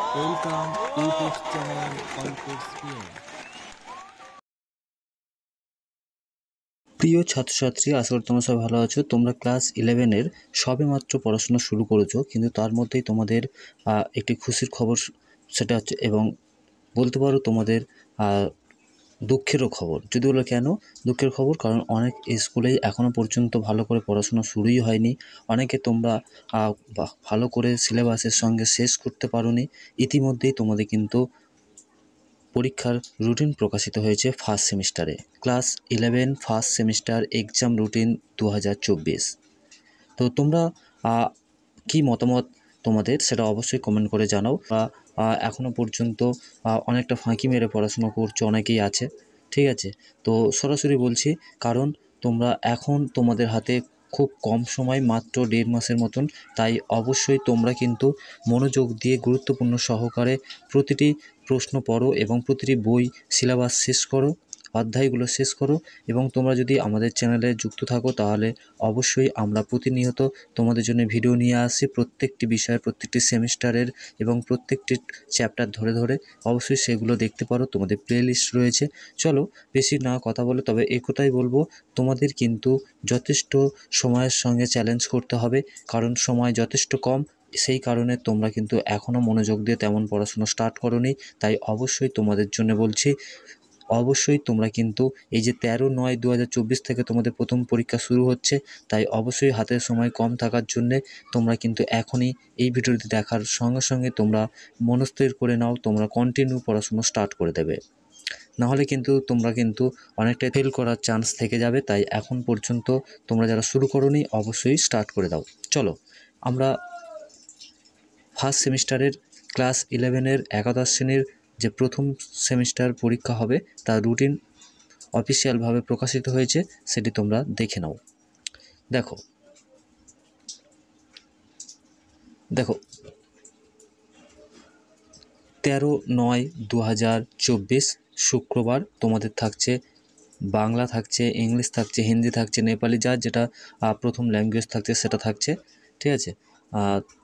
Welcome YouTube channel Concourse PM. প্রিয় ছাত্রছাত্রী, আশা করি তোমরা সবাই ভালো আছো। তোমরা ক্লাস 11-এর সবেমাত্র পড়াশোনা শুরু করেছো, কিন্তু তার মধ্যেই তোমাদের একটি খুশির খবর, সেটা হচ্ছে, এবং বলতে পারো তোমাদের দুঃখেরও খবর। যদি বলো কেন দুঃখের খবর, কারণ অনেক স্কুলেই এখনও পর্যন্ত ভালো করে পড়াশোনা শুরুই হয়নি। অনেকে তোমরা ভালো করে সিলেবাসের সঙ্গে শেষ করতে পারোনি। ইতিমধ্যেই তোমাদের কিন্তু পরীক্ষার রুটিন প্রকাশিত হয়েছে ফার্স্ট সেমিস্টারে। Class 11 first semester exam routine 2024। তো তোমরা কি মতামত তোমাদের, সেটা অবশ্যই কমেন্ট করে জানাও। এখনও পর্যন্ত অনেকটা ফাঁকি মেরে পড়াশুনো করছো অনেকেই আছে, ঠিক আছে? তো সরাসরি বলছি, কারণ তোমরা এখন তোমাদের হাতে খুব কম সময়, মাত্র 1.5 মাসের মতন। তাই অবশ্যই তোমরা কিন্তু মনোযোগ দিয়ে গুরুত্বপূর্ণ সহকারে প্রতিটি প্রশ্ন পড়ো এবং প্রতিটি বই সিলেবাস শেষ করো, অধ্যায়গুলো শেষ করো। এবং তোমরা যদি আমাদের চ্যানেলে যুক্ত থাকো, তাহলে অবশ্যই আমরা প্রতিনিয়ত তোমাদের জন্য ভিডিও নিয়ে আসি, প্রত্যেকটি বিষয়ের, প্রত্যেকটি সেমিস্টারের এবং প্রত্যেকটি চ্যাপ্টার ধরে ধরে। অবশ্যই সেগুলো দেখতে পারো, তোমাদের প্লে লিস্ট রয়েছে। চলো বেশি না কথা বলে, তবে একথাই বলবো, তোমাদের কিন্তু যথেষ্ট সময়ের সঙ্গে চ্যালেঞ্জ করতে হবে, কারণ সময় যথেষ্ট কম। সেই কারণে তোমরা কিন্তু এখনও মনোযোগ দিয়ে তেমন পড়াশোনা স্টার্ট করোনি। তাই অবশ্যই তোমাদের জন্য বলছি, অবশ্যই তোমরা কিন্তু এই যে 13/9/2024 থেকে তোমাদের প্রথম পরীক্ষা শুরু হচ্ছে, তাই অবশ্যই হাতের সময় কম থাকার জন্যে তোমরা কিন্তু এখনই এই ভিডিওটি দেখার সঙ্গে সঙ্গে তোমরা মনস্থির করে নাও, তোমরা কন্টিনিউ পড়াশুনো স্টার্ট করে দেবে। নাহলে কিন্তু তোমরা কিন্তু অনেকটাই ফেল করার চান্স থেকে যাবে। তাই এখন পর্যন্ত তোমরা যারা শুরু করোনি, অবশ্যই স্টার্ট করে দাও। চলো আমরা ফার্স্ট সেমিস্টারের ক্লাস 11-এর একাদশ শ্রেণীর যে প্রথম সেমিস্টার পরীক্ষা হবে, তার রুটিন অফিসিয়ালভাবে প্রকাশিত হয়েছে, সেটি তোমরা দেখে নাও। দেখো 13/9/2024 শুক্রবার তোমাদের থাকছে বাংলা, থাকছে ইংলিশ, থাকছে হিন্দি, থাকছে নেপালি, যার যেটা প্রথম ল্যাঙ্গুয়েজ থাকছে সেটা থাকছে, ঠিক আছে?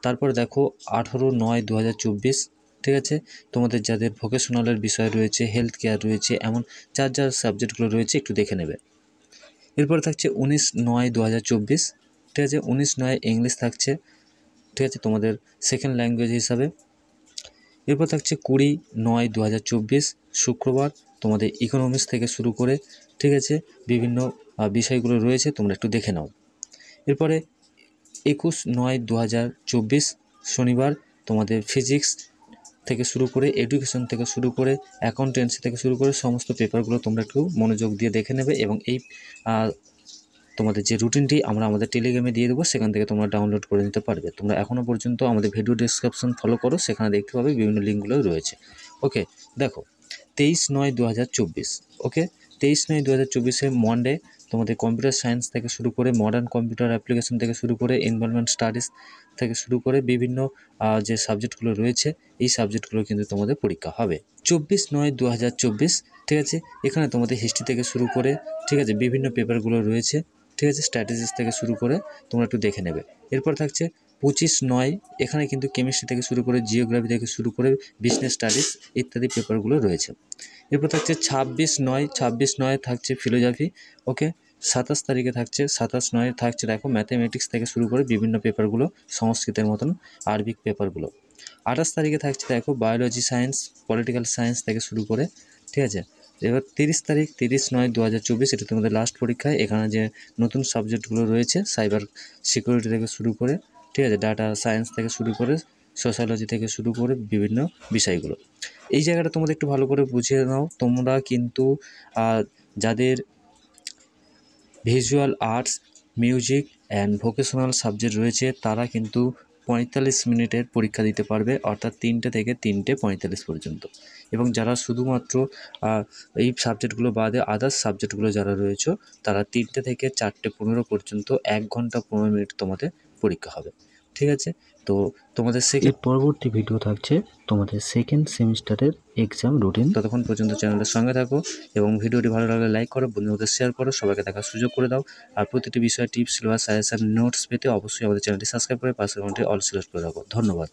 তারপরে দেখো 18/9/2024, ঠিক আছে? তোমাদের যাদের ভোকেশনালের বিষয় রয়েছে, হেলথ কেয়ার রয়েছে, এমন যার যার সাবজেক্টগুলো রয়েছে একটু দেখে নেবে। এরপরে থাকছে 19/9/2024, ঠিক আছে? 19/9 ইংলিশ থাকছে, ঠিক আছে, তোমাদের সেকেন্ড ল্যাঙ্গুয়েজ হিসাবে। এরপর থাকছে 20/9/2024 শুক্রবার, তোমাদের ইকোনমিক্স থেকে শুরু করে, ঠিক আছে, বিভিন্ন বিষয়গুলো রয়েছে, তোমরা একটু দেখে নাও। এরপরে 21/9/2024 শনিবার, তোমাদের ফিজিক্স থেকে শুরু করে, এডুকেশন থেকে শুরু করে, অ্যাকাউন্টেন্সি থেকে শুরু করে সমস্ত পেপারগুলো তোমরা একটু মনোযোগ দিয়ে দেখে নেবে। এবং এই তোমাদের যে রুটিনটি আমরা আমাদের টেলিগ্রামে দিয়ে দেবো, সেখান থেকে তোমরা ডাউনলোড করে নিতে পারবে। তোমরা এখনও পর্যন্ত আমাদের ভিডিও ডেসক্রিপশন ফলো করো, সেখানে দেখতে পাবে বিভিন্ন লিঙ্কগুলো রয়েছে। ওকে, দেখো 23/9/2024, ওকে, 23/9/2024 মনডে তোমাদের কম্পিউটার সায়েন্স থেকে শুরু করে, মডার্ন কম্পিউটার অ্যাপ্লিকেশন থেকে শুরু করে, এনভায়রনমেন্ট স্টাডিজ থেকে শুরু করে বিভিন্ন যে সাবজেক্টগুলো রয়েছে, এই সাবজেক্টগুলো কিন্তু তোমাদের পরীক্ষা হবে। 24/9/2024, ঠিক আছে? এখানে তোমাদের হিস্ট্রি থেকে শুরু করে, ঠিক আছে, বিভিন্ন পেপারগুলো রয়েছে, ঠিক আছে, স্ট্র্যাটেজিস থেকে শুরু করে তোমরা একটু দেখে নেবে। এরপর থাকছে 25/9, এখানে কিন্তু কেমিস্ট্রি থেকে শুরু করে, জিওগ্রাফি থেকে শুরু করে, বিজনেস স্টাডিজ ইত্যাদি পেপারগুলো রয়েছে। এরপর থাকছে 26/9 থাকছে ফিলোজফি, ওকে। 27 তারিখে থাকছে 27/9 থাকছে দেখো ম্যাথামেটিক্স থেকে শুরু করে বিভিন্ন পেপারগুলো, সংস্কৃতের মতন আরবিক পেপারগুলো। 28 তারিখে থাকছে দেখো বায়োলজি সায়েন্স, পলিটিক্যাল সায়েন্স থেকে শুরু করে, ঠিক আছে। এবার 30 তারিখ 30/9/2024, এটা তোমাদের লাস্ট পরীক্ষায়। এখানে যে নতুন সাবজেক্টগুলো রয়েছে, সাইবার সিকিউরিটি থেকে শুরু করে, ঠিক আছে, ডাটা সায়েন্স থেকে শুরু করে, সোশ্যালজি থেকে শুরু করে বিভিন্ন বিষয়গুলো। এই জায়গাটা তোমাদের একটু ভালো করে বুঝিয়ে নাও। তোমরা কিন্তু যাদের visual arts, music and vocational subject রয়েছে, তারা কিন্তু 45 মিনিটের পরীক্ষা দিতে পারবে, অর্থাৎ 3টে থেকে 3:45 পর্যন্ত। এবং যারা শুধুমাত্র এই সাবজেক্টগুলো বাদে আদার্স সাবজেক্টগুলো যারা রয়েছে, তারা 3টে থেকে 4:15 পর্যন্ত 1 ঘন্টা 15 মিনিট তোমাদের পরীক্ষা হবে, ঠিক আছে? তো তোমাদের এর পরবর্তী ভিডিও থাকছে তোমাদের সেকেন্ড সেমিস্টারের এক্সাম রুটিন। ততক্ষণ পর্যন্ত চ্যানেলের সঙ্গে থাকো এবং ভিডিওটি ভালো লাগলে লাইক করো, বন্ধুদের শেয়ার করো, সবাইকে দেখার সুযোগ করে দাও। আর প্রতিটি বিষয়ে টিপস, সিলেবাস, সাজেশন, নোটস পেতে অবশ্যই আমাদের চ্যানেলটি সাবস্ক্রাইব করে পাশের ঘন্টায় অল সিলেক্ট করে রাখো। ধন্যবাদ।